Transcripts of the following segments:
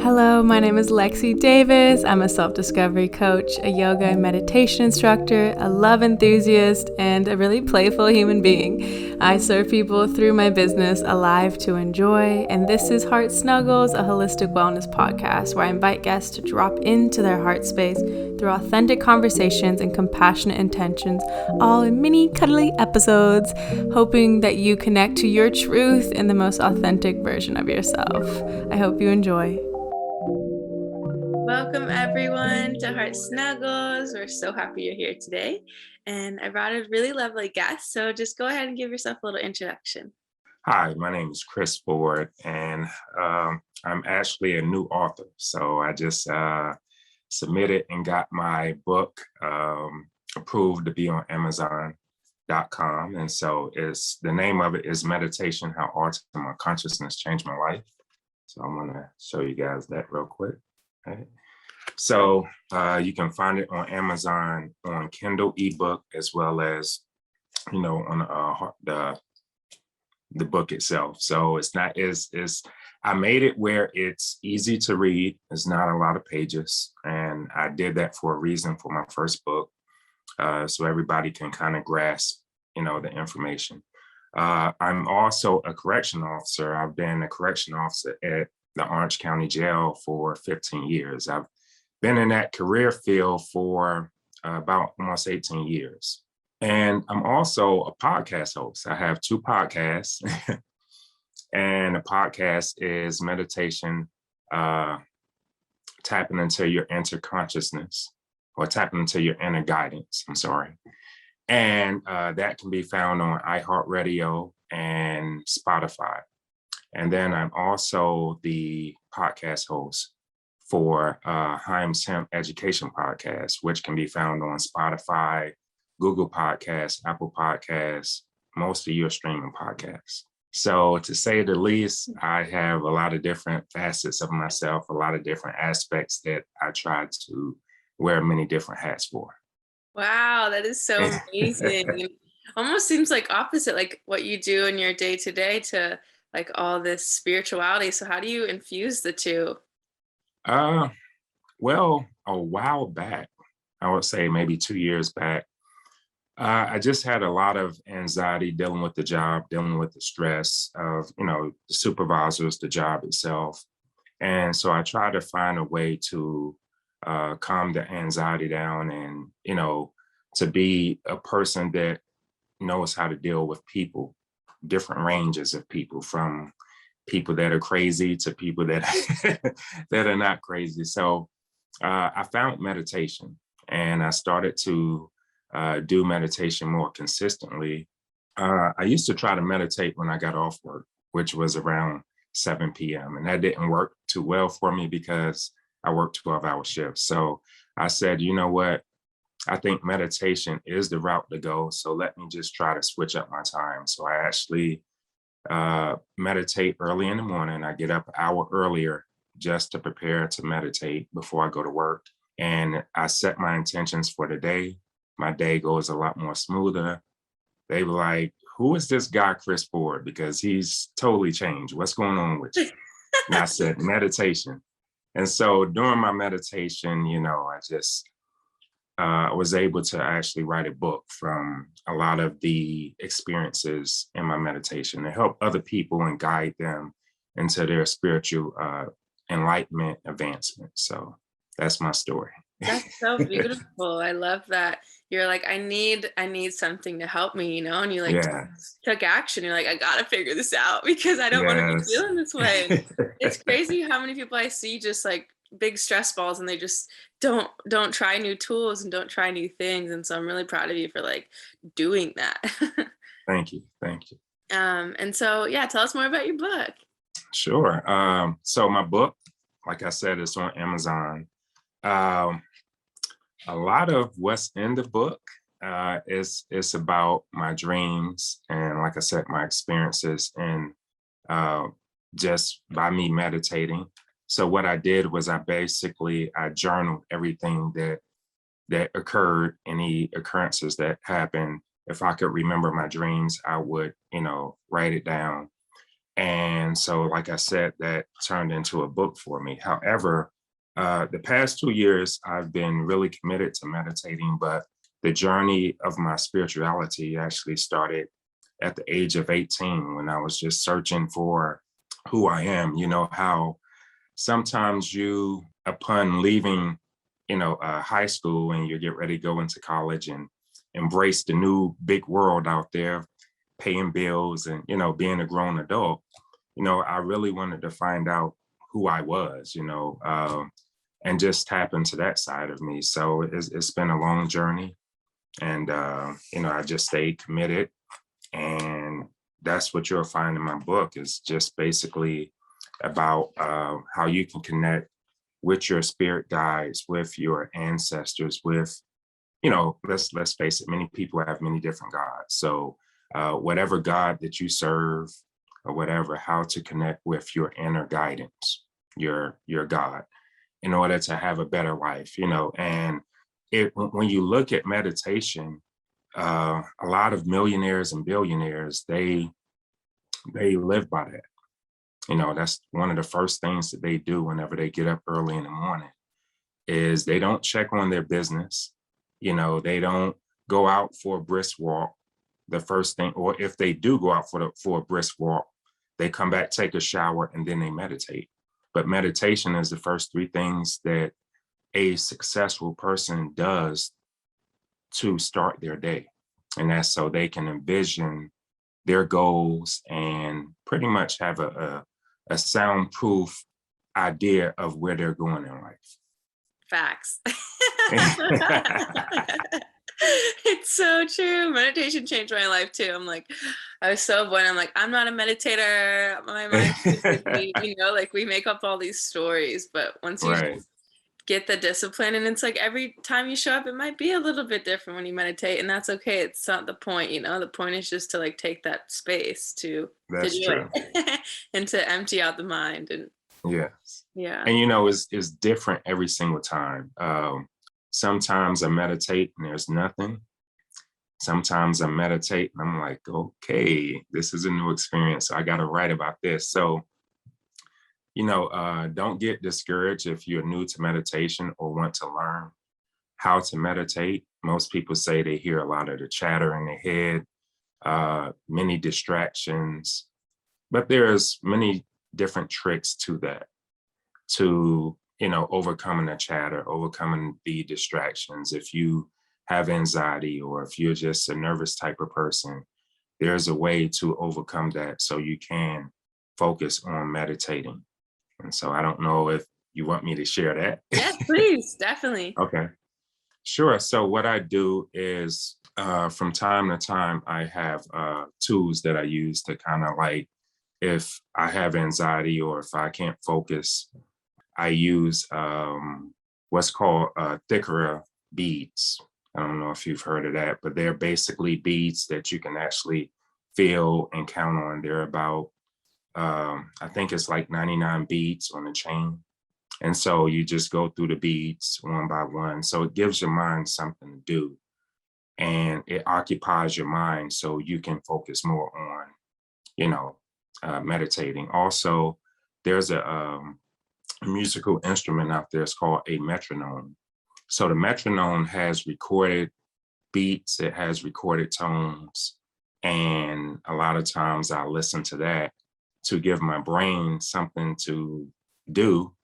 Hello, my name is Lexi Davis. I'm a self-discovery coach, a yoga and meditation instructor, a love enthusiast, and a really playful human being. I serve people through my business, Alive to Enjoy, and this is Heart Snuggles, a holistic wellness podcast where I invite guests to drop into their heart space through authentic conversations and compassionate intentions, all in mini cuddly episodes, hoping that you connect to your truth in the most authentic version of yourself. I hope you enjoy. Welcome everyone to Heart Snuggles. We're so happy you're here today. And I brought a really lovely guest. So just go ahead and give yourself a little introduction. Hi, my name is Chris Ford, and I'm actually a new author. So I just submitted and got my book approved to be on Amazon.com. And so the name of it is Meditation, How Art and My Consciousness Changed My Life. So I'm going to show you guys that real quick. Okay. So you can find it on Amazon on Kindle ebook, as well as, on the book itself. So it's not I made it where it's easy to read. It's not a lot of pages. And I did that for a reason for my first book. So everybody can kind of grasp, the information. I'm also a correction officer. I've been a correction officer at the Orange County Jail for 15 years. I've been in that career field for about almost 18 years. And I'm also a podcast host. I have two podcasts. And the podcast is Meditation, Tapping into Your Inner Consciousness, or Tapping into Your Inner Guidance. I'm sorry. And that can be found on iHeartRadio and Spotify. And then I'm also the podcast host for Heim's Hemp Education Podcast, which can be found on Spotify, Google Podcasts, Apple Podcasts, most of your streaming podcasts. So to say the least, I have a lot of different facets of myself, a lot of different aspects that I try to wear many different hats for. Wow, that is so amazing. Almost seems like opposite, like what you do in your day-to-day to like all this spirituality. So how do you infuse the two? Well, a while back, I would say maybe 2 years back, I just had a lot of anxiety dealing with the job, dealing with the stress of, the supervisors, the job itself. And so I tried to find a way to calm the anxiety down and, to be a person that knows how to deal with people, different ranges of people, from people that are crazy to people that that are not crazy. So I found meditation, and I started to do meditation more consistently. I used to try to meditate when I got off work, which was around 7 p.m. And that didn't work too well for me because I worked 12-hour shifts. So I said, you know what? I think meditation is the route to go. So let me just try to switch up my time. So I actually meditate early in the morning. I get up an hour earlier just to prepare to meditate before I go to work. And I set my intentions for the day. My day goes a lot more smoother. They were like, who is this guy, Chris Ford? Because he's totally changed. What's going on with you? And I said, meditation. And so during my meditation, I just was able to actually write a book from a lot of the experiences in my meditation to help other people and guide them into their spiritual enlightenment advancement. So that's my story. That's so beautiful. I love that. You're like, I need something to help me, and you like took action. You're like, I gotta figure this out because I don't want to be feeling this way. It's crazy how many people I see just like big stress balls, and they just don't try new tools and don't try new things. And so I'm really proud of you for like doing that. Thank you. And so tell us more about your book. Sure. So my book, like I said, is on Amazon. A lot of what's in the book is about my dreams and, like I said, my experiences, and just by me meditating. So what I did was I journaled everything that occurred, any occurrences that happened. If I could remember my dreams, I would, write it down. And so, like I said, that turned into a book for me. However, the past 2 years, I've been really committed to meditating, but the journey of my spirituality actually started at the age of 18 when I was just searching for who I am. You know, how sometimes you, upon leaving, high school and you get ready to go into college and embrace the new big world out there, paying bills and, being a grown adult, I really wanted to find out who I was, and just tap into that side of me. So it's been a long journey. And, I just stayed committed. And that's what you'll find in my book is just basically about how you can connect with your spirit guides, with your ancestors, with, let's face it, many people have many different gods. So whatever God that you serve or whatever, how to connect with your inner guidance, your God, in order to have a better life, and when you look at meditation, a lot of millionaires and billionaires, they live by that. That's one of the first things that they do whenever they get up early in the morning is they don't check on their business. They don't go out for a brisk walk. The first thing, or if they do go out for a brisk walk, they come back, take a shower, and then they meditate. But meditation is the first three things that a successful person does to start their day. And that's so they can envision their goals and pretty much have a soundproof idea of where they're going in life. Facts. It's so true. Meditation changed my life too. I was so bored. I'm not a meditator. My mind is with me, like we make up all these stories, but once you Right. get the discipline, and it's like every time you show up, it might be a little bit different when you meditate, and that's okay. It's not the point, the point is just to like take that space to That's do true. it and to empty out the mind. And Yes. yeah. And it's different every single time. Sometimes I meditate and there's nothing. Sometimes I meditate and I'm like, okay, this is a new experience. So I got to write about this. So, don't get discouraged if you're new to meditation or want to learn how to meditate. Most people say they hear a lot of the chatter in their head, many distractions, but there's many different tricks to that, to overcoming the chatter, overcoming the distractions. If you have anxiety or if you're just a nervous type of person, there's a way to overcome that so you can focus on meditating. And so I don't know if you want me to share that. Yes, please. Definitely. Okay, sure. So what I do is from time to time, I have tools that I use to kind of like, if I have anxiety or if I can't focus, I use what's called thicker beads. I don't know if you've heard of that, but they're basically beads that you can actually feel and count on. They're about, I think it's like 99 beads on a chain. And so you just go through the beads one by one. So it gives your mind something to do and it occupies your mind so you can focus more on, meditating. Also, there's a musical instrument out there. It's called a metronome. So the metronome has recorded beats, it has recorded tones. And a lot of times I listen to that to give my brain something to do,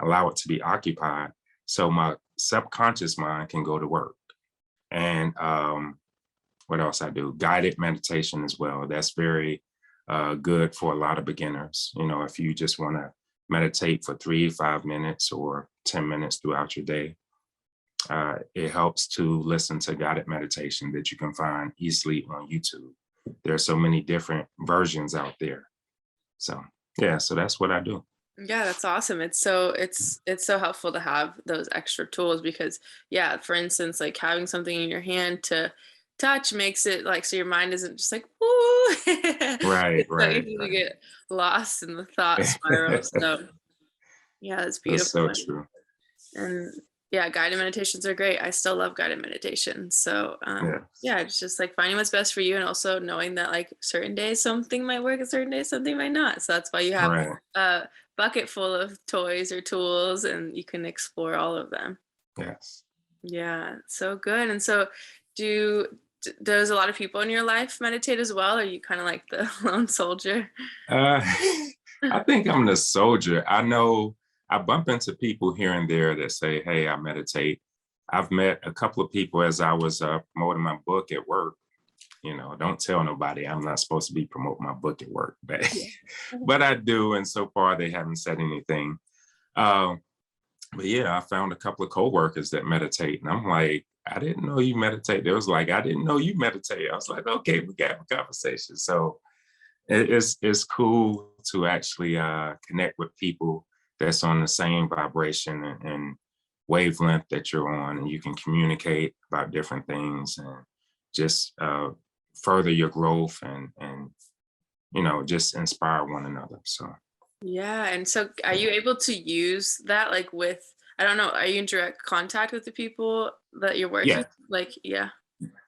allow it to be occupied so my subconscious mind can go to work. And what else I do? Guided meditation as well. That's very good for a lot of beginners. If you just want to meditate for 3 to 5 minutes or 10 minutes throughout your day. It helps to listen to guided meditation that you can find easily on YouTube. There are so many different versions out there. So yeah, so that's what I do. Yeah, that's awesome. It's so helpful to have those extra tools because for instance, like having something in your hand to touch makes it like so your mind isn't just like woo. Right, It's so right, easy to right. get lost in the thought spiral. So yeah, it's That's so beautiful. true. And Yeah, guided meditations are great. I still love guided meditation. So, Yes. yeah, it's just like finding what's best for you and also knowing that like certain days something might work and certain days something might not. So that's why you have Right. a bucket full of toys or tools and you can explore all of them. Yes. Yeah, so good. And so do does a lot of people in your life meditate as well? Or are you kind of like the lone soldier? Uh, I think I'm the soldier. I know I bump into people here and there that say, "Hey, I meditate." I've met a couple of people as I was promoting my book at work. Don't tell nobody. I'm not supposed to be promoting my book at work, but Yeah. but I do. And so far, they haven't said anything. Um, but yeah, I found a couple of coworkers that meditate, and I'm like, I didn't know you meditate. They was like, I didn't know you meditate. I was like, okay, we got a conversation. So it's cool to actually connect with people that's on the same vibration and wavelength that you're on, and you can communicate about different things and just further your growth and just inspire one another. So Yeah, and so are yeah. you able to use that like with I don't know, are you in direct contact with the people that you're working? Yeah. Like, yeah.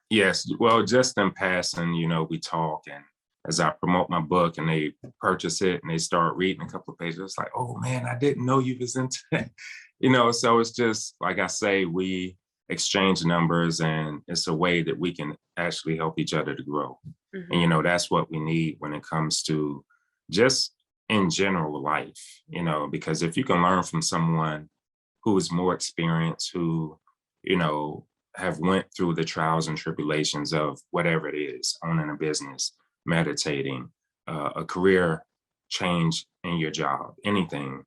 Yes, well, just in passing, we talk, and as I promote my book and they purchase it and they start reading a couple of pages, it's like, oh man, I didn't know you was into that. So it's just like I say, we exchange numbers and it's a way that we can actually help each other to grow. And Mhm. that's what we need when it comes to just in general life, because if you can learn from someone who is more experienced, who, you know, have went through the trials and tribulations of whatever it is, owning a business, meditating, a career change in your job, anything,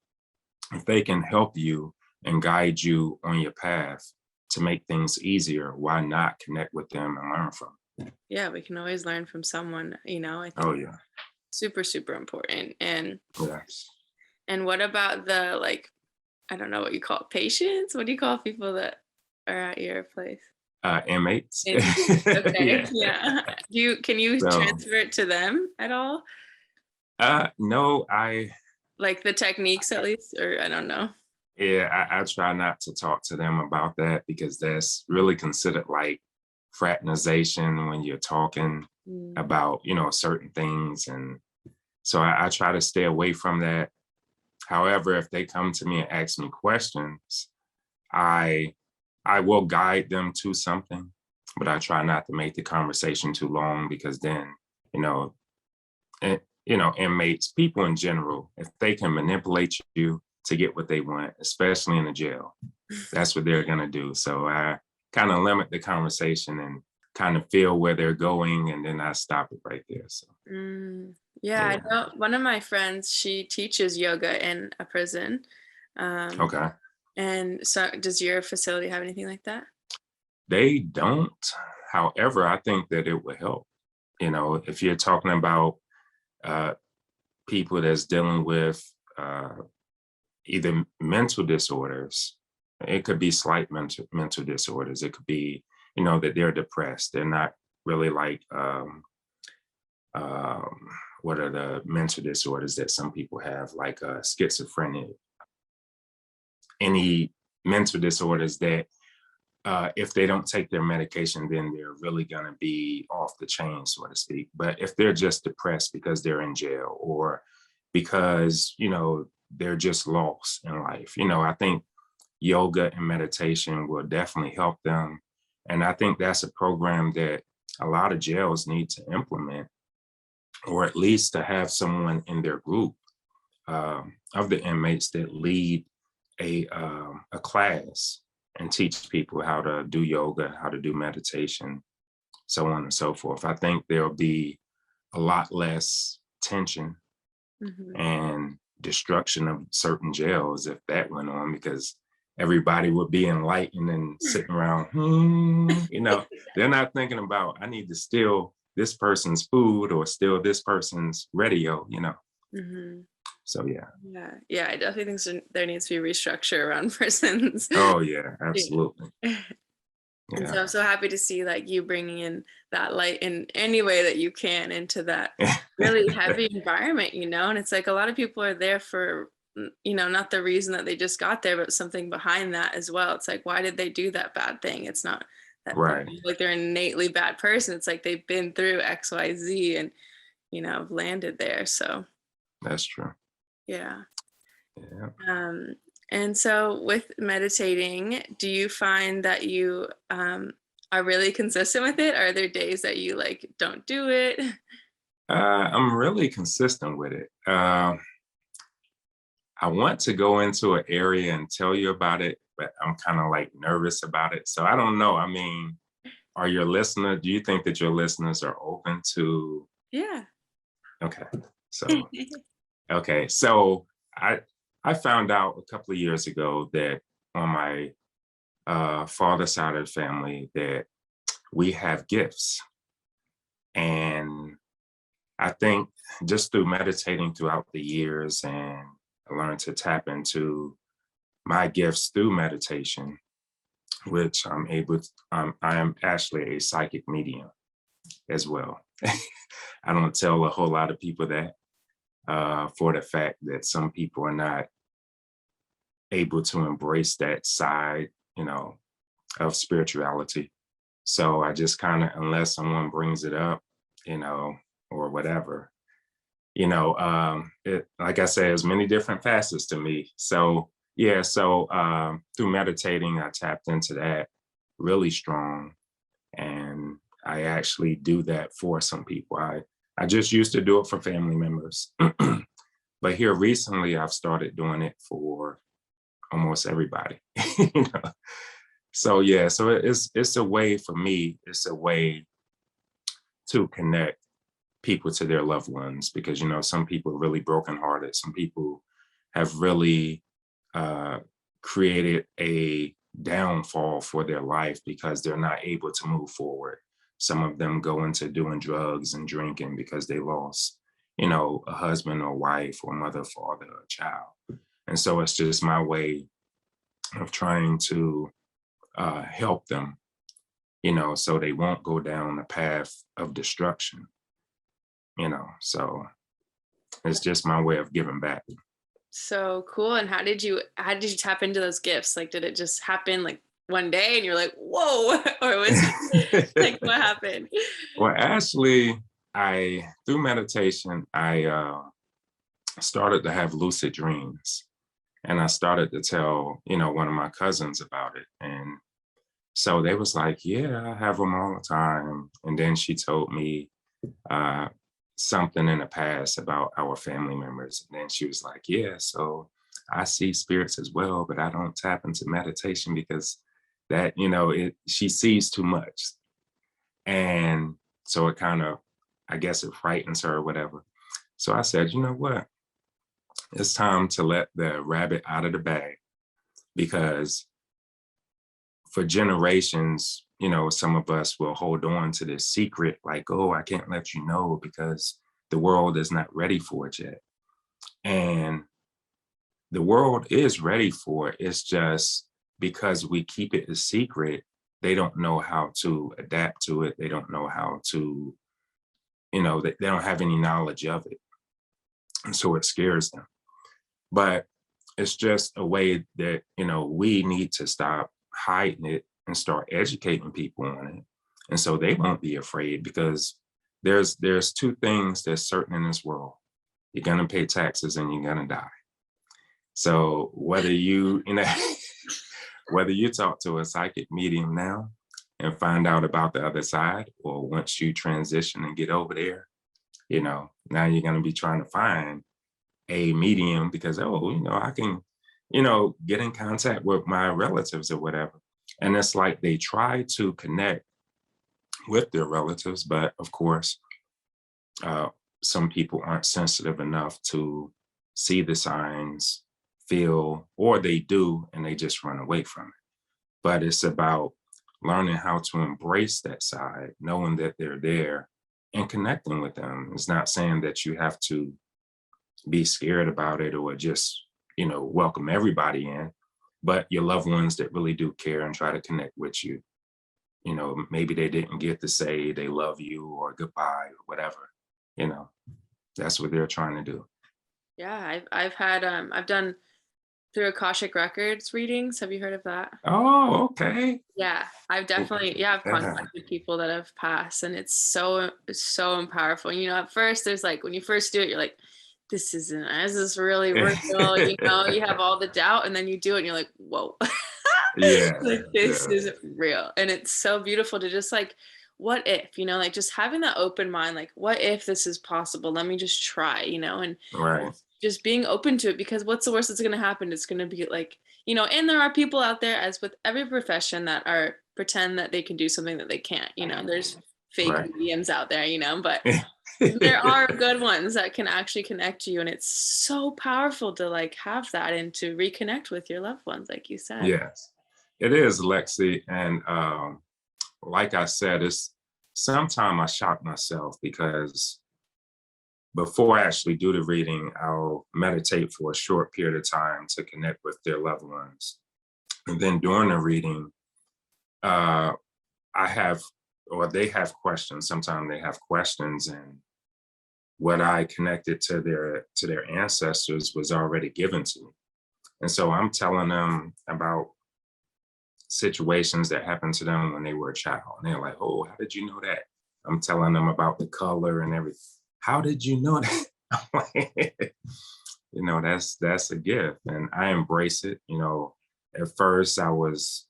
if they can help you and guide you on your path to make things easier, why not connect with them and learn from them? Yeah, we can always learn from someone, I Oh think yeah. super, super important. Yes. And what about the like, I don't know what you call it, patients? What do you call people that are at your place? Inmates. Inmates. Okay, Yeah. yeah. Can you So transfer it to them at all? no, Like the techniques at least, or I don't know. yeah, I try not to talk to them about that because that's really considered like fraternization when you're talking Mm. about, certain things. And so I try to stay away from that. However, if they come to me and ask me questions, I I will guide them to something, but I try not to make the conversation too long because then, you know, inmates, people in general, if they can manipulate you to get what they want, especially in the jail, that's what they're gonna do. So I kind of limit the conversation and kind of feel where they're going, and then I stop it right there. So Mm, yeah, I yeah, know one of my friends, she teaches yoga in a prison. Um, okay. and so does your facility have anything like that? They don't. However, I think that it would help. If you're talking about uh, people that's dealing with uh, either mental disorders, it could be slight mental disorders. It could be, that they're depressed. They're not really like um, what are the mental disorders that some people have, like schizophrenia, any mental disorders that if they don't take their medication, then they're really going to be off the chain, so to speak. But if they're just depressed because they're in jail or because, they're just lost in life, I think yoga and meditation will definitely help them. And I think that's a program that a lot of jails need to implement, or at least to have someone in their group of the inmates that lead a class and teach people how to do yoga, how to do meditation, so on and so forth. I think there'll be a lot less tension Hmm. and destruction of certain jails if that went on, because everybody would be enlightened and sitting around, they're not thinking about, I need to steal this person's food or steal this person's radio. Hmm. So yeah. Yeah, yeah, I definitely think there needs to be restructure around prisons. Oh yeah, Yeah. absolutely. And Yeah. so I'm so happy to see like you bringing in that light in any way that you can into that really heavy environment, and it's like a lot of people are there for not the reason that they just got there, but something behind that as well. It's like, why did they do that bad thing? It's not that Right. like they're an innately bad person. It's like they've been through XYZ and, landed there. So That's true. yeah. Yeah. Um, and so with meditating, do you find that you are really consistent with it? Are there days that you like don't do it? I'm really consistent with it. I want to go into an area and tell you about it, but I'm kind of like nervous about it. So I don't know. I mean, do you think that your listeners are open to? Yeah. Okay. So, okay. So I, I found out a couple of years ago that on my father's side of the family that we have gifts. And I think just through meditating throughout the years, and I learned to tap into my gifts through meditation, which I am actually a psychic medium as well. I don't tell a whole lot of people that for the fact that some people are not able to embrace that side, of spirituality. So I just kind of, unless someone brings it up, you know, or whatever, like I said, there's many different facets to me. So yeah, so through meditating, I tapped into that really strong, and I actually do that for some people. I just used to do it for family members, but here recently, I've started doing it for almost everybody. you know? So yeah, so it's a way for me. It's a way to connect people to their loved ones, because some people are really brokenhearted. Some people have really uh, created a downfall for their life because they're not able to move forward. Some of them go into doing drugs and drinking because they lost, a husband or wife or mother, father, or child. And so it's just my way of trying to help them, so they won't go down the path of destruction, so it's just my way of giving back. So cool. And how did you tap into those gifts? Like, did it just happen like one day and you're like, whoa, or was it like, what happened? Well, actually, I through meditation, I started to have lucid dreams, and I started to tell one of my cousins about it, and so they was like, "Yeah, I have them all the time." And then she told me uh, something in the past about our family members, and then she was like, "Yeah, so I see spirits as well, but I don't tap into meditation because that she sees too much." And so it kind of, I guess it frightens her or whatever. So I said, you know what? It's time to let the rabbit out of the bag, because for generations, some of us will hold on to this secret, like, oh, I can't let you know because the world is not ready for it yet. And the world is ready for it. It's just because we keep it a secret, they don't know how to adapt to it. They don't know how to, they don't have any knowledge of it. And so it scares them. But it's just a way that, we need to stop hiding it and start educating people on it. And so they won't be afraid, because there's two things that's certain in this world. You're gonna pay taxes and you're gonna die. So whether whether you talk to a psychic medium now and find out about the other side, or once you transition and get over there, now you're gonna be trying to find a medium because, oh, I can, get in contact with my relatives or whatever. And it's like they try to connect with their relatives, but of course, uh, some people aren't sensitive enough to see the signs, feel, or they do, and they just run away from it. But it's about learning how to embrace that side, knowing that they're there and connecting with them. It's not saying that you have to be scared about it or just, welcome everybody in, but your loved ones that really do care and try to connect with you. Maybe they didn't get to say they love you or goodbye or whatever, you know, that's what they're trying to do. Yeah, I've had I've done through Akashic Records readings. Have you heard of that? Oh, okay. Yeah, I've definitely, yeah, I've Yeah. contacted people that have passed, and it's so powerful. You know, at first there's like when you first do it, you're like, is this really real? You know, you have all the doubt, and then you do it and you're like, whoa. Yeah, Like this yeah, is real. And it's so beautiful to just like, what if, you know, like just having that open mind, like, what if this is possible? Let me just try, you know, and right, just being open to it, because what's the worst that's going to happen? It's going to be like, you know, and there are people out there, as with every profession, that are pretend that they can do something that they can't, you know, there's fake right. mediums out there, you know, but there are good ones that can actually connect you. And it's so powerful to like have that and to reconnect with your loved ones, like you said. Yes, it is, Lexi. And like I said, it's sometimes I shock myself because before I actually do the reading, I'll meditate for a short period of time to connect with their loved ones. And then during the reading, uh, I have, or they have questions. Sometimes they have questions, and what I connected to their ancestors was already given to me. And so I'm telling them about situations that happened to them when they were a child. And they're like, "Oh, how did you know that?" I'm telling them about the color and everything. How did you know that? I'm like, you know, that's a gift, and I embrace it. You know, at first I was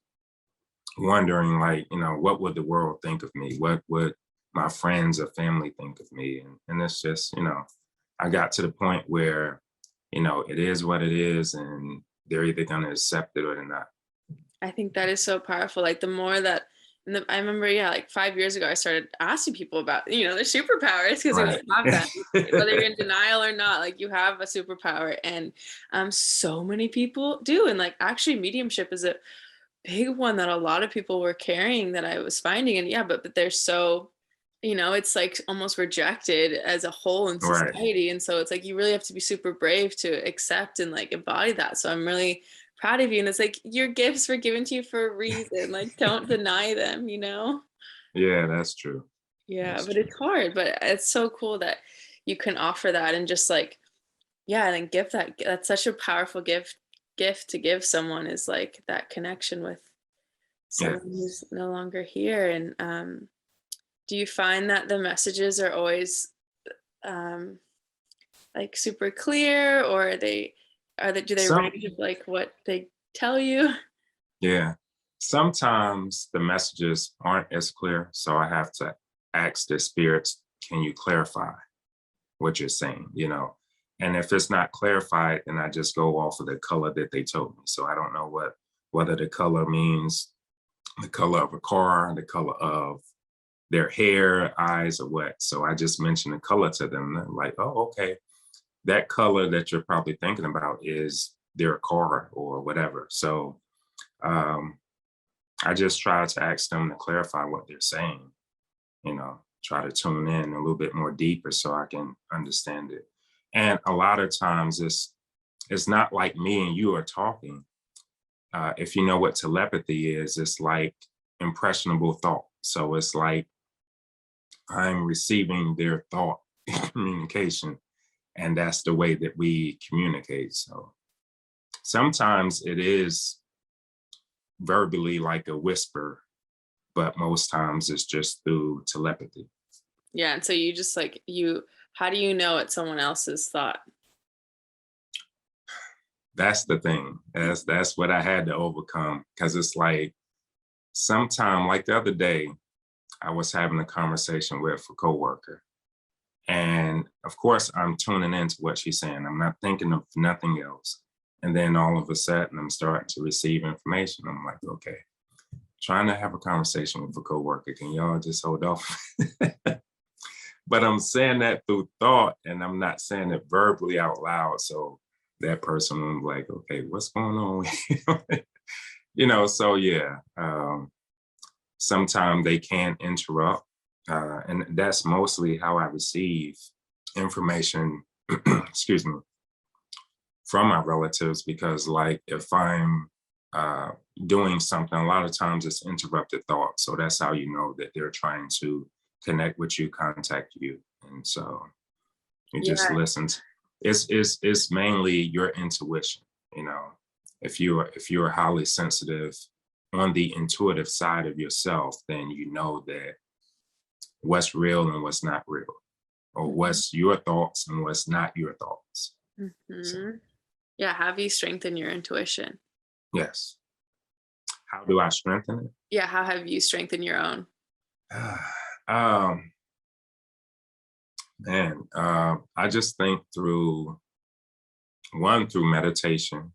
wondering, like, you know, what would the world think of me? What would my friends or family think of me? And it's just, you know, I got to the point where, you know, it is what it is, and they're either going to accept it or they're not. I think that is so powerful. Like the more that, I remember, yeah, like 5 years ago, I started asking people about, you know, their superpowers, because we Right. all have them, whether you're in denial or not. Like you have a superpower, and so many people do. And like actually, mediumship is a big one that a lot of people were carrying that I was finding. And yeah, but they're so, you know, it's like almost rejected as a whole in Right. society. And so it's like you really have to be super brave to accept and like embody that. So I'm really proud of you. And it's like your gifts were given to you for a reason. Like don't deny them, you know? Yeah, that's true. Yeah, That's but true. it's hard, but it's so cool that you can offer that and just like, yeah, and then give that. That's such a powerful gift to give someone, is like that connection with Yeah. someone who's no longer here. And do you find that the messages are always um, like super clear, or do they Some range of like what they tell you? Yeah. Sometimes the messages aren't as clear, so I have to ask the spirits, can you clarify what you're saying, you know? And if it's not clarified, then I just go off of the color that they told me. So I don't know whether the color means the color of a car, the color of their hair, eyes, or what. So I just mention the color to them. And they're like, oh, okay. That color that you're probably thinking about is their car or whatever. So um, I just try to ask them to clarify what they're saying, you know, try to tune in a little bit more deeper so I can understand it. And a lot of times it's not like me and you are talking. If you know what telepathy is, it's like impressionable thought. So it's like I'm receiving their thought communication, and that's the way that we communicate. So sometimes it is verbally like a whisper, but most times it's just through telepathy. Yeah, and so you just like how do you know it's someone else's thought? That's the thing. That's what I had to overcome, because it's like sometime, like the other day, I was having a conversation with a coworker, and of course I'm tuning into what she's saying. I'm not thinking of nothing else. And then all of a sudden I'm starting to receive information. I'm like, okay, trying to have a conversation with a coworker. Can y'all just hold off? But I'm saying that through thought, and I'm not saying it verbally out loud. So that person was like, okay, what's going on with you? You know, so yeah, sometimes they can interrupt. And that's mostly how I receive information, excuse me, from my relatives, because like if I'm uh, doing something, a lot of times it's interrupted thought. So that's how you know that they're trying to connect with you, contact you. And so you just Yeah, listen. It's mainly your intuition. You know, if you're highly sensitive on the intuitive side of yourself, then you know that what's real and what's not real, or Mhm. what's your thoughts and what's not your thoughts. So Mhm. Yeah, have you strengthened your intuition? yes. How do I strengthen it? Yeah, how have you strengthened your own? um, man, I just think through meditation,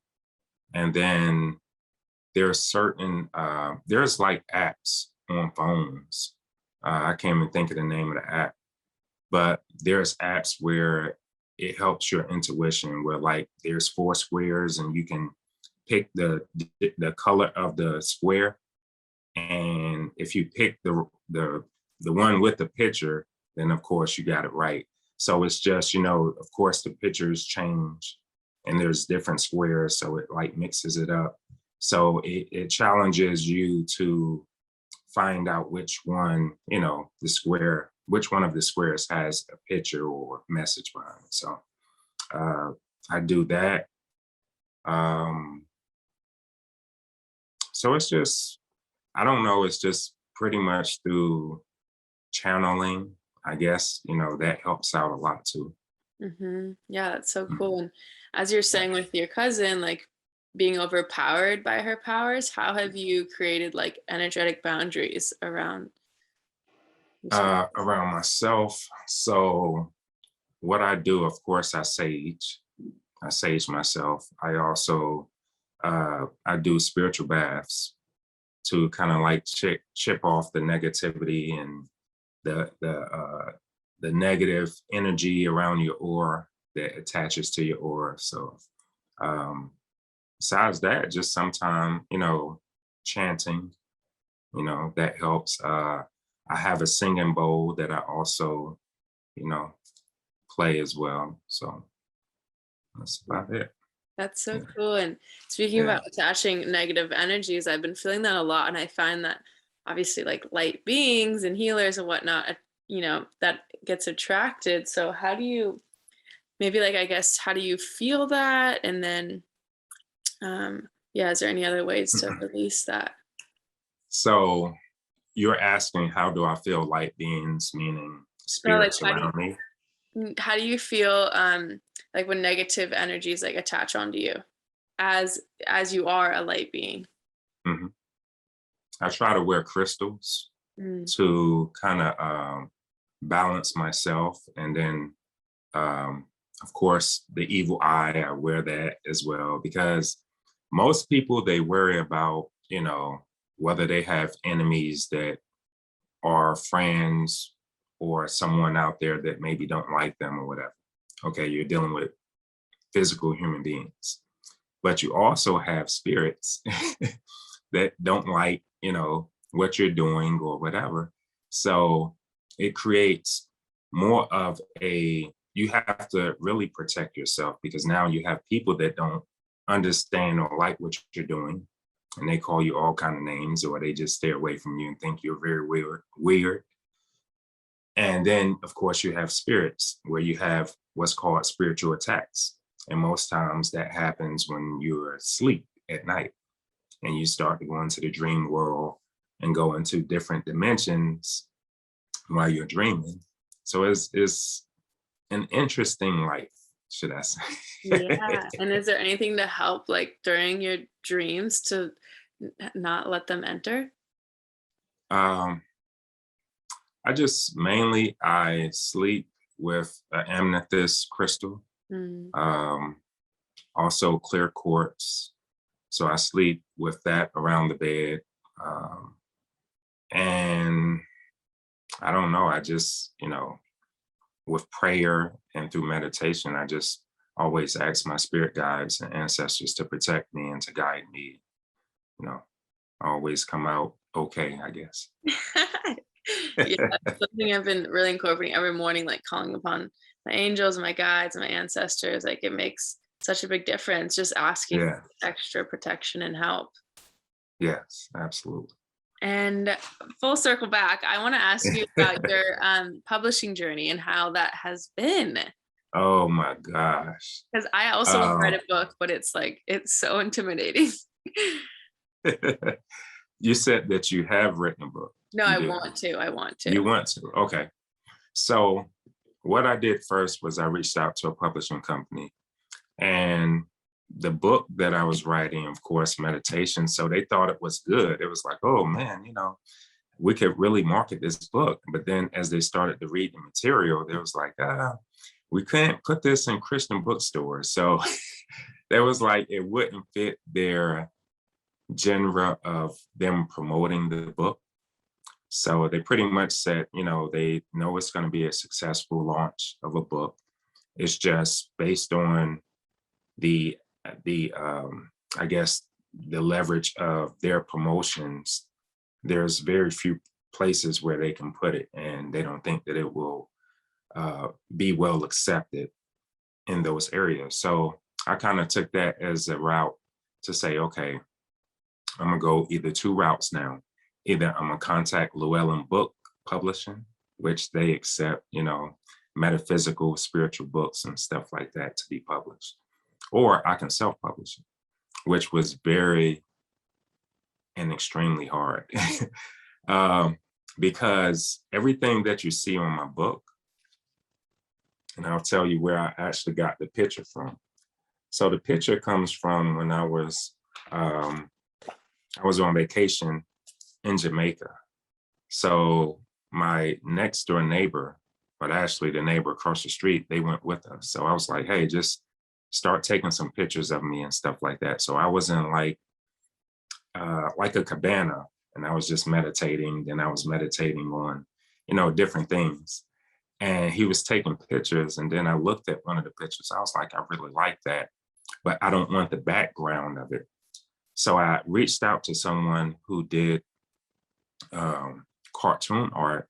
and then there's like apps on phones. I can't even think of the name of the app, but there's apps where it helps your intuition, where like there's four squares and you can pick the color of the square, and if you pick the one with the picture, then of course you got it right. So it's just, of course the pictures change and there's different squares, so it like mixes it up. So it challenges you to find out which one, which one of the squares has a picture or message behind it. So uh, I do that. Um, so it's just, I don't know, it's just pretty much through channeling, I guess, that helps out a lot too. Yeah, that's so Mhm. cool. And as you're Yeah. saying with your cousin, like being overpowered by her powers, how have you created like energetic boundaries around yourself? Around myself. So what I do, of course, I sage myself. I also I do spiritual baths to kind of like chip off the negativity and the negative energy around your aura that attaches to your aura. So um, besides that, just sometime, chanting, that helps. I have a singing bowl that I also, you know, play as well. So that's about it. That's so Yeah. cool. And speaking Yeah. about attaching negative energies, I've been feeling that a lot. And I find that obviously, like light beings and healers and whatnot, that gets attracted. So, how do you maybe, like, I guess, how do you feel that? And then, yeah, is there any other ways to release that? So you're asking, how do I feel light beings, meaning No, like, spirits around me? how do you feel, like when negative energies like attach onto you as you are a light being? Mhm. I try to wear crystals Mm. to kind of balance myself. And then, of course, the evil eye, I wear that as well, because most people, they worry about, whether they have enemies that are friends or someone out there that maybe don't like them or whatever. Okay, you're dealing with physical human beings, but you also have spirits that don't like, what you're doing or whatever. So it creates more of you have to really protect yourself, because now you have people that don't understand or like what you're doing, and they call you all kind of names, or they just stay away from you and think you're very weird. And then, of course, you have spirits where you have what's called spiritual attacks. And most times that happens when you're asleep at night and you start to go into the dream world and go into different dimensions while you're dreaming. So it's an interesting life, should I say. Yeah. And is there anything to help like during your dreams to not let them enter? um, I sleep with an amethyst crystal, Mm. um, also clear quartz. So I sleep with that around the bed. Um, and I don't know, I just, with prayer and through meditation, I just always ask my spirit guides and ancestors to protect me and to guide me. You know, I always come out okay, I guess. Yeah, that's something I've been really incorporating every morning, like calling upon my angels and my guides and my ancestors. Like it makes such a big difference just asking Yeah. for extra protection and help. Yes, absolutely. And full circle back, I want to ask you about your publishing journey and how that has been. Oh my gosh. Because I also want to write Um, a book, but it's like, it's so intimidating. you said that you have written a book. No, You I do. want to. I want You to. want to. Okay. So what I did first was I reached out to a publishing company, and the book that I was writing, of course, meditation. So they thought it was good. It was like, oh man, we could really market this book. But then as they started to read the material, they was like, we can't put this in Christian bookstores. So there was like, it wouldn't fit their genre of them promoting the book. So they pretty much said, they know it's going to be a successful launch of a book. It's just based on the the I guess the leverage of their promotions. There's very few places where they can put it, and they don't think that it will be well accepted in those areas. So I kind of took that as a route to say, okay, I'm gonna go either two routes now. Either I'm gonna contact Llewellyn Book Publishing, which they accept, metaphysical, spiritual books and stuff like that to be published, or I can self-publish it, which was very and extremely hard. um, because everything that you see on my book, and I'll tell you where I actually got the picture from. So the picture comes from when um, I was on vacation in Jamaica. So my next door neighbor, but actually the neighbor across the street, they went with us. So I was like, hey, just start taking some pictures of me and stuff like that. So I was in like a cabana, and I was just meditating. Then I was meditating on, different things. And he was taking pictures. And then I looked at one of the pictures. I was like, I really like that, but I don't want the background of it. So I reached out to someone who did cartoon art,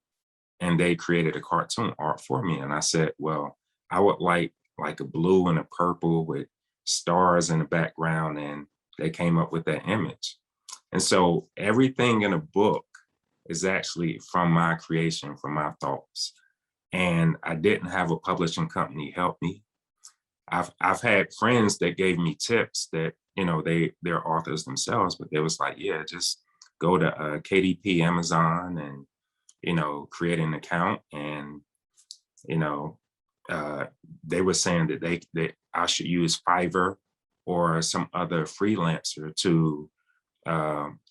and they created a cartoon art for me. And I said, well, I would like a blue and a purple with stars in the background. And they came up with that image. And so everything in a book is actually from my creation, from my thoughts. And I didn't have a publishing company help me. I've had friends that gave me tips that, they're authors themselves, but they was like, yeah, just go to KDP Amazon and, create an account. And, you know, uh, they were saying that I should use Fiverr or some other freelancer to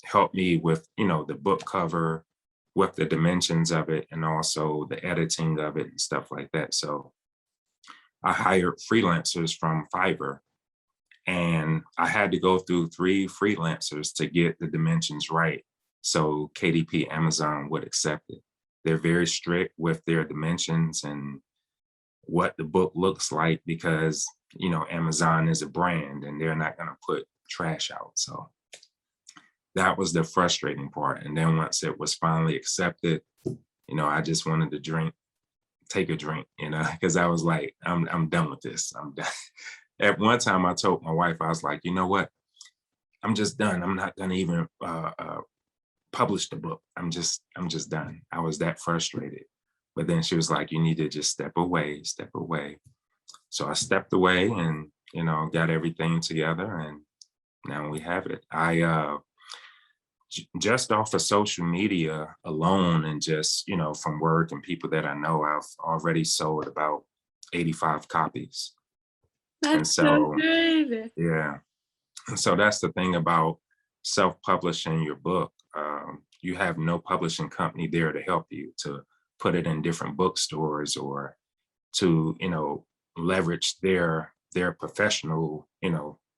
help me with, the book cover, with the dimensions of it, and also the editing of it and stuff like that. So I hired freelancers from Fiverr, and I had to go through 3 freelancers to get the dimensions right. So KDP Amazon would accept it. They're very strict with their dimensions and what the book looks like, because, Amazon is a brand and they're not going to put trash out. So that was the frustrating part. And then once it was finally accepted, I just wanted to take a drink, because I was like, I'm done with this. I'm done. At one time I told my wife, I was like, you know what? I'm just done. I'm not gonna even publish the book. I'm just done. I was that frustrated. But then she was like, you need to just step away, step away. So I stepped away and, got everything together, and now we have it. I just off of social media alone, and just, from work and people that I know, I've already sold about 85 copies. And That's so so, good. yeah. And so that's the thing about self-publishing your book. You have no publishing company there to help you to put it in different bookstores, or to, leverage their professional,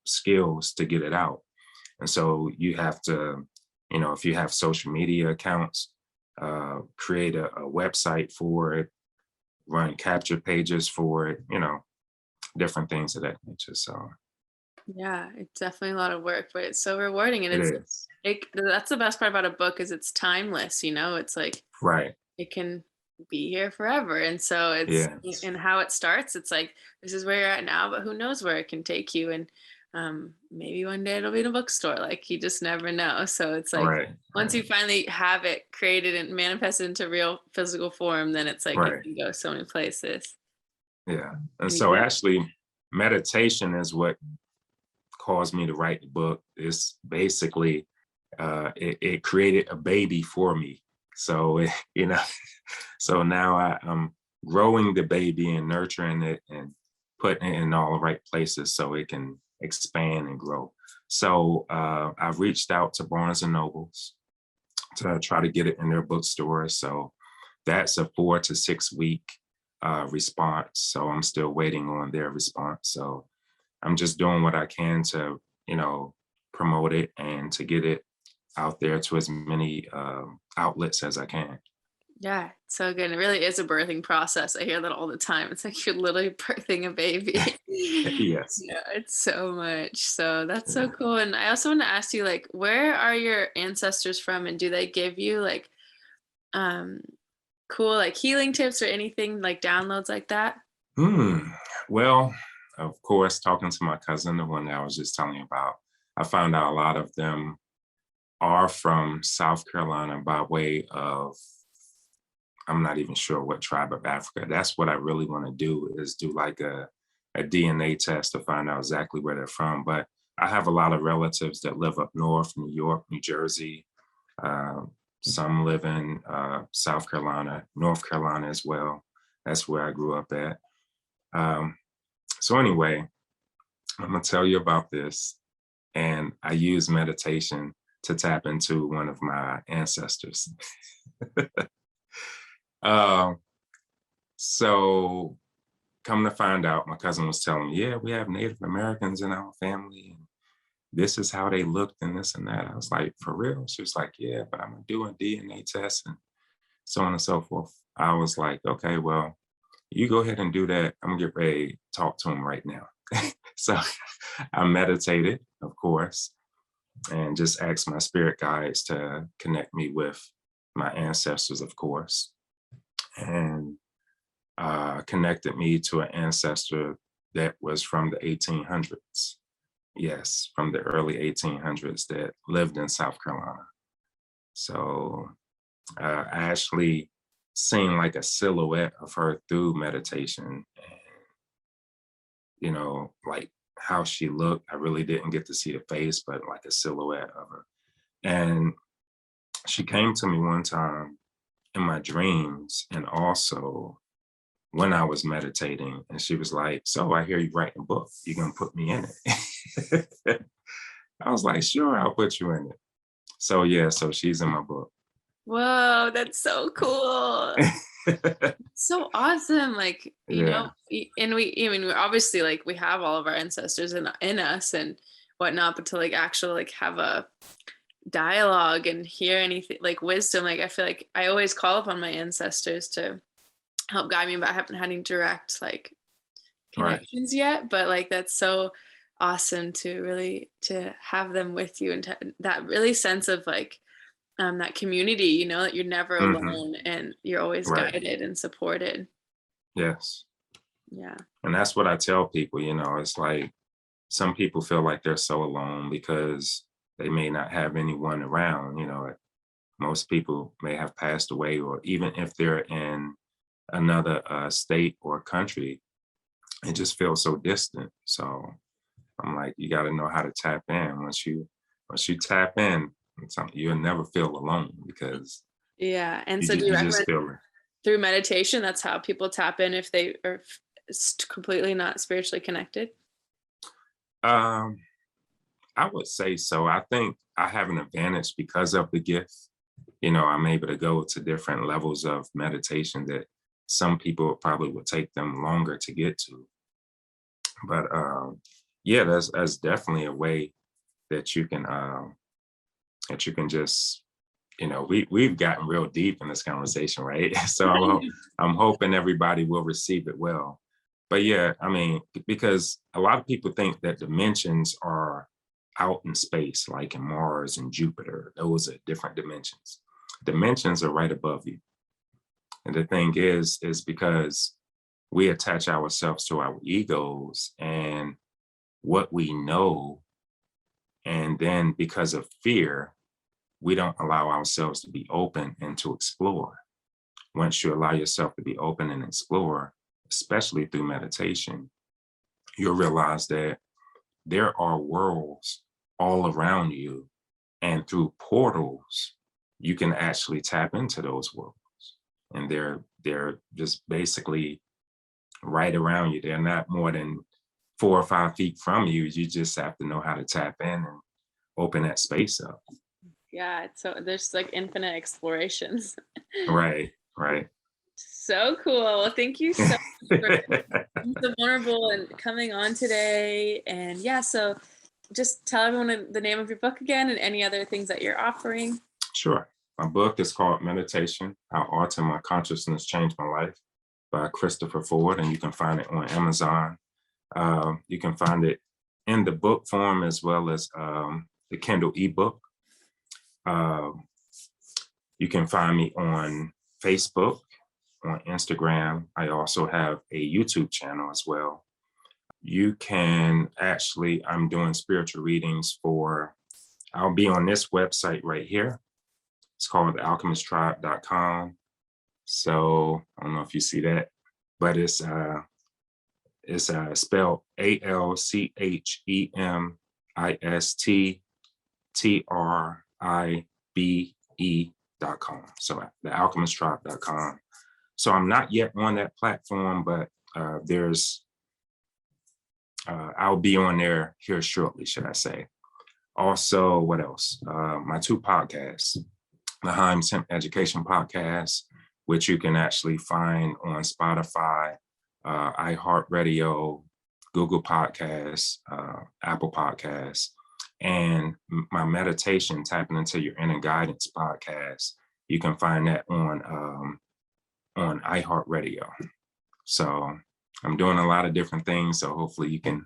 skills to get it out. And so you have to, if you have social media accounts, create a website for it, run capture pages for it, different things of that nature. So Yeah, it's definitely a lot of work, but it's so rewarding. And it is. that's the best part about a book, is it's timeless, It's like Right. it can be here forever. And so Yes. and how it starts, it's like, this is where you're at now, but who knows where it can take you. And maybe one day it'll be in a bookstore. Like, you just never know. So it's like, Right. once you finally have it created and manifested into real physical form, then it's like, it Right. can go so many places. Yeah. And so Yeah. actually meditation is what caused me to write the book. It's basically it created a baby for me. So you know, so now I'm growing the baby and nurturing it and putting it in all the right places so it can expand and grow. So I've reached out to Barnes and Nobles to try to get it in their bookstores. So that's a 4 to 6 week response. So I'm still waiting on their response. So I'm just doing what I can to, you know, promote it and to get it out there to as many outlets as I can. Yeah, so good. It really is a birthing process. I hear that all the time. It's like you're literally birthing a baby. Yes. Yeah, it's so much. So that's so Yeah. cool. And I also want to ask you, like, where are your ancestors from? And do they give you like um cool like healing tips or anything like downloads like that? Hmm. Well, of course, talking to my cousin, the one that I was just telling you about, I found out a lot of them are from South Carolina by way of, I'm not even sure what tribe of Africa. That's what I really want to do, is do like a DNA test to find out exactly where they're from. But I have a lot of relatives that live up north, New York, New Jersey. Um, some live in South Carolina, North Carolina as well. That's where I grew up at. Um, so anyway, I'm gonna tell you about this. And I use meditation to tap into one of my ancestors. Um, so come to find out, my cousin was telling me, yeah, we have Native Americans in our family, and this is how they looked and this and that. I was like, for real? She was like, yeah, but I'm doing DNA tests and so on and so forth. I was like, okay, well, you go ahead and do that. I'm gonna get ready to talk to him right now. So I meditated, of course, and just asked my spirit guides to connect me with my ancestors, of course, and connected me to an ancestor that was from the 1800s. Yes, from the early 1800s that lived in South Carolina. So I actually seen like a silhouette of her through meditation, and you know, like how she looked. I really didn't get to see the face, but like a silhouette of her. And she came to me one time in my dreams and also when I was meditating, and she was like, so I hear you writing a book. You gonna put me in it? I was like, sure, I'll put you in it. So yeah, so she's in my book. Whoa, that's so cool. So awesome. Like, Yeah. and I mean, we're obviously like we have all of our ancestors in us and whatnot, but to like actually like have a dialogue and hear anything like wisdom, like I feel like I always call upon my ancestors to help guide me, but I haven't had any direct like Right. connections yet. But like that's so awesome to really to have them with you and that really sense of like that community, that you're never Hmm. alone and you're always Right. guided and supported. Yes. Yeah. And that's what I tell people, it's like some people feel like they're so alone because they may not have anyone around, most people may have passed away, or even if they're in another state or country, it just feels so distant. So I'm like, you got to know how to tap in. Once you tap in, you'll never feel alone because Yeah. And you, so do you you just recommend feel it. through meditation, that's how people tap in if they are completely not spiritually connected? Um, I would say so. I think I have an advantage because of the gift. I'm able to go to different levels of meditation that some people probably would take them longer to get to. But yeah, that's definitely a way that you can just we've gotten real deep in this conversation, right? So I'm hoping everybody will receive it well. But yeah, I mean, because a lot of people think that dimensions are out in space, like in Mars and Jupiter. Those are different dimensions. Dimensions are right above you. And the thing is because we attach ourselves to our egos and what we know. And then because of fear, we don't allow ourselves to be open and to explore. Once you allow yourself to be open and explore, especially through meditation, you'll realize that there are worlds all around you, and through portals, you can actually tap into those worlds. And they're just basically right around you. They're not more than 4 or 5 feet from you. You just have to know how to tap in and open that space up. Yeah, so there's like infinite explorations. Right, right. So cool. Well, thank you so much for being so vulnerable and coming on today. And yeah, so just tell everyone the name of your book again and any other things that you're offering. Sure. My book is called Meditation: How Art and My Consciousness Changed My Life by Christopher Ford, and you can find it on Amazon. You can find it in the book form as well as the Kindle ebook. You can find me on Facebook, on Instagram. I also have a YouTube channel as well. You can actually, I'm doing spiritual readings I'll be on this website right here. It's called alchemisttribe.com. So I don't know if you see that, but it's spelled ALCHEMISTTRIBE.com. So thealchemisttribe.com. So I'm not yet on that platform, but I'll be on there here shortly, should I say. Also, what else? My 2 podcasts, the Himes Hemp Education Podcast, which you can actually find on Spotify, iHeartRadio, Google Podcasts, Apple Podcasts, and my meditation, Tapping Into Your Inner Guidance podcast. You can find that on iHeartRadio. So I'm doing a lot of different things. So hopefully you can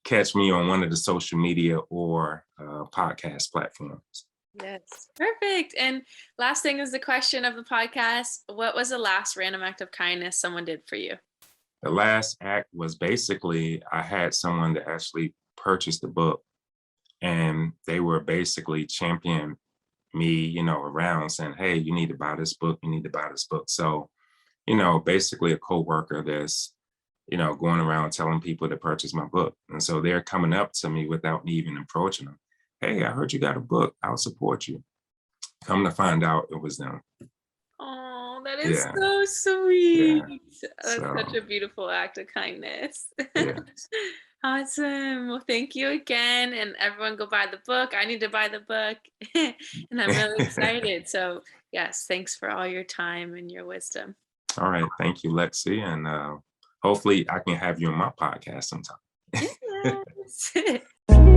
catch me on one of the social media or podcast platforms. Yes, perfect. And last thing is the question of the podcast. What was the last random act of kindness someone did for you? The last act was basically, I had someone that actually purchased the book, and they were basically championing me, around saying, hey, you need to buy this book. You need to buy this book. So, basically a coworker that's, going around telling people to purchase my book. And so they're coming up to me without me even approaching them. Hey, I heard you got a book. I'll support you. Come to find out, it was them. Oh, that is so sweet. Yeah. That's such a beautiful act of kindness. Yeah. Awesome. Well, thank you again. And everyone go buy the book. I need to buy the book. And I'm really excited. So yes, thanks for all your time and your wisdom. All right. Thank you, Lexi. And hopefully I can have you on my podcast sometime. Yes.